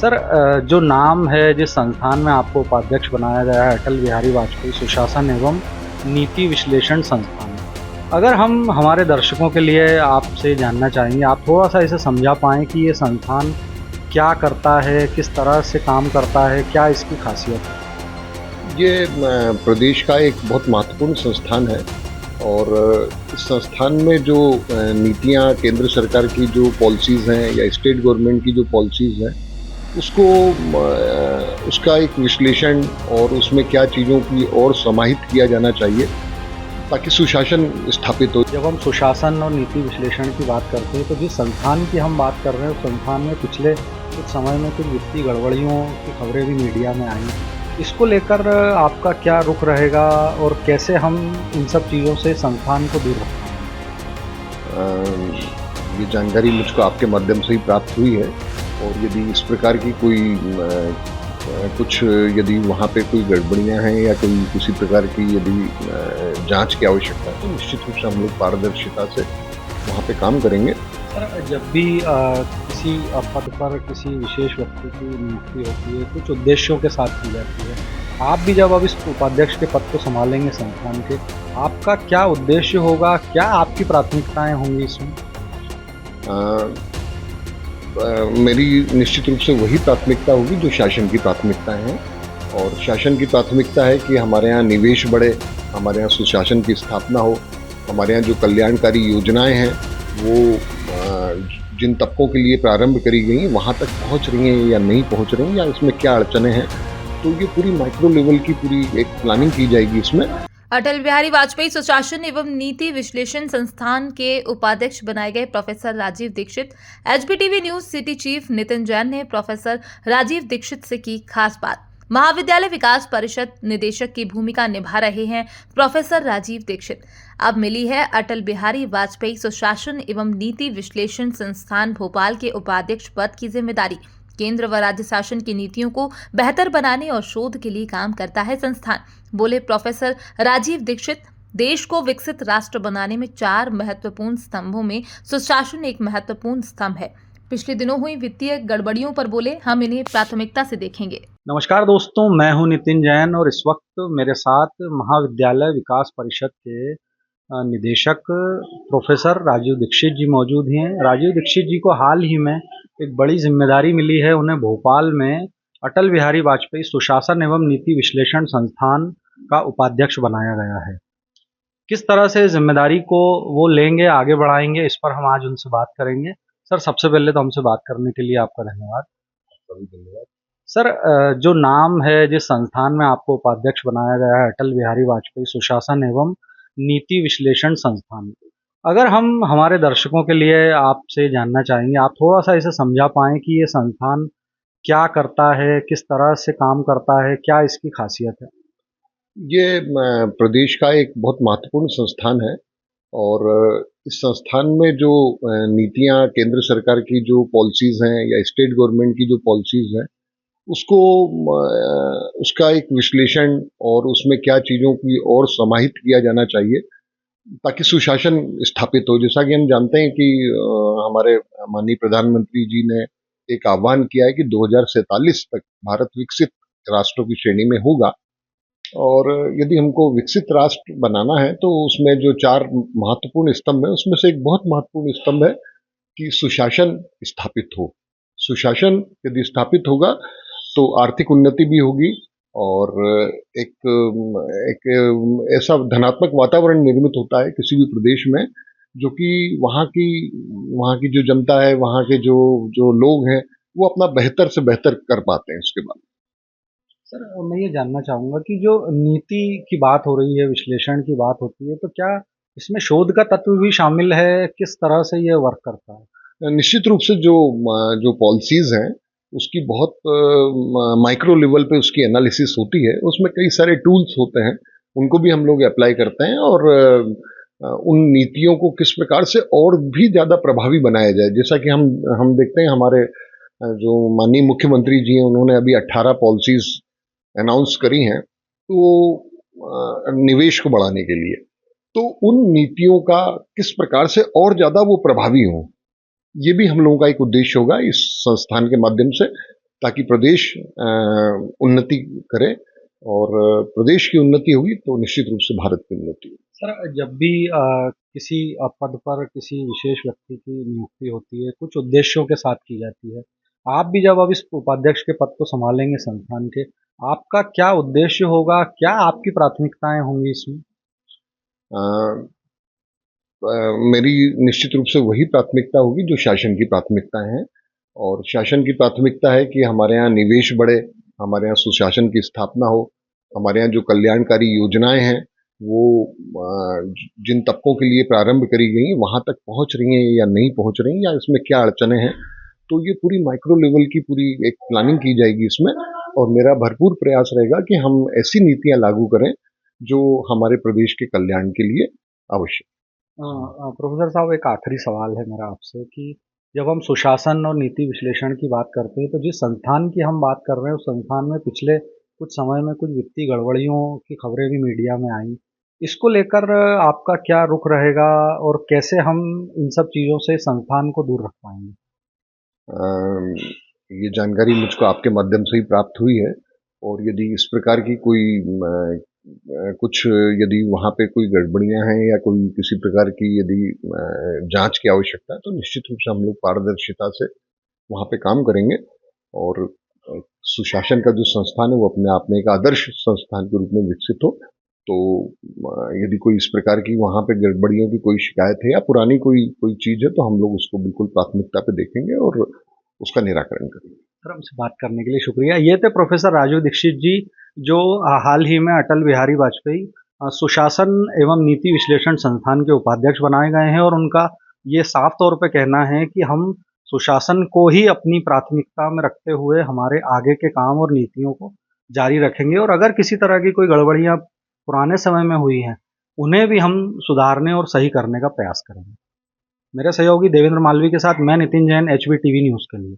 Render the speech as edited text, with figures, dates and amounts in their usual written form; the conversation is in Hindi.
सर जो नाम है जिस संस्थान में आपको उपाध्यक्ष बनाया गया है अटल बिहारी वाजपेयी सुशासन एवं नीति विश्लेषण संस्थान। अगर हम हमारे दर्शकों के लिए आपसे जानना चाहेंगे, आप थोड़ा-सा इसे समझा पाएँ कि ये संस्थान क्या करता है, किस तरह से काम करता है, क्या इसकी खासियत है? ये प्रदेश का एक बहुत महत्वपूर्ण संस्थान है और इस संस्थान में जो नीतियाँ केंद्र सरकार की जो पॉलिसीज़ हैं या स्टेट गवर्नमेंट की जो पॉलिसीज़ हैं उसको उसका एक विश्लेषण और उसमें क्या चीज़ों की और समाहित किया जाना चाहिए ताकि सुशासन स्थापित हो। जब हम सुशासन और नीति विश्लेषण की बात करते हैं, तो जिस संस्थान की हम बात कर रहे हैं, उस संस्थान में पिछले कुछ समय में कुछ वित्तीय गड़बड़ियों की खबरें भी मीडिया में आई। इसको लेकर आपका क्या रुख रहेगा और कैसे हम इन सब चीज़ों से संस्थान को दूर रख ये जानकारी मुझको आपके माध्यम से ही प्राप्त हुई है और यदि इस प्रकार की कोई कुछ यदि वहाँ पे कोई गड़बड़ियाँ हैं या कोई किसी प्रकार की यदि जांच की आवश्यकता है तो निश्चित रूप से हम लोग पारदर्शिता से वहाँ पे काम करेंगे। सर, जब भी किसी पद पर किसी विशेष व्यक्ति की नियुक्ति होती है, कुछ उद्देश्यों के साथ की जाती है। आप भी जब अब इस उपाध्यक्ष के पद को संभालेंगे संस्थान के, आपका क्या उद्देश्य होगा? क्या आपकी प्राथमिकताएँ होंगी इसमें? मेरी निश्चित रूप से वही प्राथमिकता होगी जो शासन की प्राथमिकताएं हैं और शासन की प्राथमिकता है कि हमारे यहाँ निवेश बढ़े, हमारे यहाँ सुशासन की स्थापना हो, हमारे यहाँ जो कल्याणकारी योजनाएं हैं वो जिन तबकों के लिए प्रारंभ करी गई वहाँ तक पहुँच रही हैं या नहीं पहुँच रही हैं या इसमें क्या अड़चनें हैं, तो ये पूरी माइक्रो लेवल की पूरी एक प्लानिंग की जाएगी इसमें। अटल बिहारी वाजपेयी सुशासन एवं नीति विश्लेषण संस्थान के उपाध्यक्ष बनाए गए professor Rajiv Dikshit. HBTV news city chief Nitin Jain ने प्रोफेसर राजीव दीक्षित से की खास बात। महाविद्यालय विकास परिषद निदेशक की भूमिका निभा रहे हैं प्रोफेसर राजीव दीक्षित। अब मिली है अटल बिहारी वाजपेयी सुशासन एवं नीति विश्लेषण संस्थान भोपाल के उपाध्यक्ष पद की जिम्मेदारी। केंद्र व राज्य शासन की नीतियों को बेहतर बनाने और शोध के लिए काम करता है संस्थान, बोले प्रोफेसर राजीव दीक्षित। देश को विकसित राष्ट्र बनाने में 4 महत्वपूर्ण स्तंभों में सुशासन एक महत्वपूर्ण स्तंभ है। पिछले दिनों हुई वित्तीय गड़बड़ियों पर बोले, हम इन्हें प्राथमिकता से देखेंगे। नमस्कार दोस्तों, मैं हूं नितिन जैन और इस वक्त मेरे साथ महाविद्यालय विकास परिषद के निदेशक प्रोफेसर राजीव दीक्षित जी मौजूद हैं। राजीव दीक्षित जी को हाल ही में एक बड़ी जिम्मेदारी मिली है, उन्हें भोपाल में अटल बिहारी वाजपेयी सुशासन एवं नीति विश्लेषण संस्थान का उपाध्यक्ष बनाया गया है। किस तरह से जिम्मेदारी को वो लेंगे, आगे बढ़ाएंगे, इस पर हम आज उनसे बात करेंगे। सर, सबसे पहले तो हमसे बात करने के लिए आपका धन्यवाद। धन्यवाद। सर, जो नाम है जिस संस्थान में आपको उपाध्यक्ष बनाया गया है अटल बिहारी वाजपेयी सुशासन एवं नीति विश्लेषण संस्थान, अगर हम हमारे दर्शकों के लिए आपसे जानना चाहेंगे, आप थोड़ा-सा इसे समझा पाएँ कि ये संस्थान क्या करता है, किस तरह से काम करता है, क्या इसकी खासियत है? ये प्रदेश का एक बहुत महत्वपूर्ण संस्थान है और इस संस्थान में जो नीतियाँ केंद्र सरकार की जो पॉलिसीज़ हैं या स्टेट गवर्नमेंट की जो पॉलिसीज़ हैं उसको उसका एक विश्लेषण और उसमें क्या चीज़ों की और समाहित किया जाना चाहिए ताकि सुशासन स्थापित हो। जैसा कि हम जानते हैं कि हमारे माननीय प्रधानमंत्री जी ने एक आह्वान किया है कि 2047 तक भारत विकसित राष्ट्रों की श्रेणी में होगा और यदि हमको विकसित राष्ट्र बनाना है तो उसमें जो 4 महत्वपूर्ण स्तंभ है उसमें से एक बहुत महत्वपूर्ण स्तंभ है कि सुशासन स्थापित हो। सुशासन यदि स्थापित होगा तो आर्थिक उन्नति भी होगी और एक एक ऐसा धनात्मक वातावरण निर्मित होता है किसी भी प्रदेश में जो कि वहाँ की जो जनता है, वहाँ के जो जो लोग हैं वो अपना बेहतर से बेहतर कर पाते हैं उसके बाद। सर, मैं ये जानना चाहूँगा कि जो नीति की बात हो रही है, विश्लेषण की बात होती है, तो क्या इसमें शोध का तत्व भी शामिल है? किस तरह से ये वर्क करता है? निश्चित रूप से जो पॉलिसीज़ हैं उसकी बहुत माइक्रो लेवल पे उसकी एनालिसिस होती है, उसमें कई सारे टूल्स होते हैं, उनको भी हम लोग अप्लाई करते हैं और उन नीतियों को किस प्रकार से और भी ज़्यादा प्रभावी बनाया जाए। जैसा कि हम देखते हैं हमारे जो माननीय मुख्यमंत्री जी हैं उन्होंने अभी 18 पॉलिसीज़ अनाउंस करी हैं, तो निवेश को बढ़ाने के लिए, तो उन नीतियों का किस प्रकार से और ज़्यादा वो प्रभावी हों, ये भी हम लोगों का एक उद्देश्य होगा इस संस्थान के माध्यम से ताकि प्रदेश उन्नति करे, और प्रदेश की उन्नति होगी तो निश्चित रूप से भारत की उन्नति होगी। सर, जब भी किसी पद पर किसी विशेष व्यक्ति की नियुक्ति होती है, कुछ उद्देश्यों के साथ की जाती है। आप भी जब अब इस उपाध्यक्ष के पद को संभालेंगे संस्थान के, आपका क्या उद्देश्य होगा? क्या आपकी प्राथमिकताएं होंगी इसमें? अ, मेरी निश्चित रूप से वही प्राथमिकता होगी जो शासन की प्राथमिकता है, और शासन की प्राथमिकता है कि हमारे यहाँ निवेश बढ़े, हमारे यहाँ सुशासन की स्थापना हो, हमारे यहाँ जो कल्याणकारी योजनाएं हैं वो जिन तबकों के लिए प्रारंभ करी गई वहां तक पहुंच रही हैं या नहीं पहुंच रही, या इसमें क्या अड़चने हैं। तो ये पूरी माइक्रो लेवल की पूरी एक प्लानिंग की जाएगी इसमें, और मेरा भरपूर प्रयास रहेगा कि हम ऐसी नीतियां लागू करें जो हमारे प्रदेश के कल्याण के लिए आवश्यक। प्रोफेसर साहब, एक आखिरी सवाल है मेरा आपसे कि जब हम सुशासन और नीति विश्लेषण की बात करते हैं, तो जिस संस्थान की हम बात कर रहे हैं उस संस्थान में पिछले कुछ समय में कुछ वित्तीय गड़बड़ियों की खबरें भी मीडिया में आई। इसको लेकर आपका क्या रुख रहेगा और कैसे हम इन सब चीज़ों से संस्थान को दूर रख पाएंगे? ये जानकारी मुझको आपके माध्यम से ही प्राप्त हुई है, और यदि इस प्रकार की कोई कुछ यदि वहाँ पे कोई गड़बड़ियाँ हैं या कोई किसी प्रकार की यदि जांच की आवश्यकता है, तो निश्चित रूप से हम लोग पारदर्शिता से वहाँ पे काम करेंगे, और सुशासन का जो संस्थान है वो अपने आप में एक आदर्श संस्थान के रूप में विकसित हो। तो यदि कोई इस प्रकार की वहाँ पे गड़बड़ियों की कोई शिकायत है या पुरानी कोई चीज़ है, तो हम लोग उसको बिल्कुल प्राथमिकता पे देखेंगे और उसका निराकरण करेंगे। सर, हमसे बात करने के लिए शुक्रिया। ये थे प्रोफेसर राजीव दीक्षित जी, जो हाल ही में अटल बिहारी वाजपेयी सुशासन एवं नीति विश्लेषण संस्थान के उपाध्यक्ष बनाए गए हैं, और उनका ये साफ तौर पे कहना है कि हम सुशासन को ही अपनी प्राथमिकता में रखते हुए हमारे आगे के काम और नीतियों को जारी रखेंगे, और अगर किसी तरह की कोई गड़बड़ियाँ पुराने समय में हुई हैं, उन्हें भी हम सुधारने और सही करने का प्रयास करेंगे। मेरे सहयोगी देवेंद्र मालवी के साथ मैं Nitin Jain, HB TV news के लिए।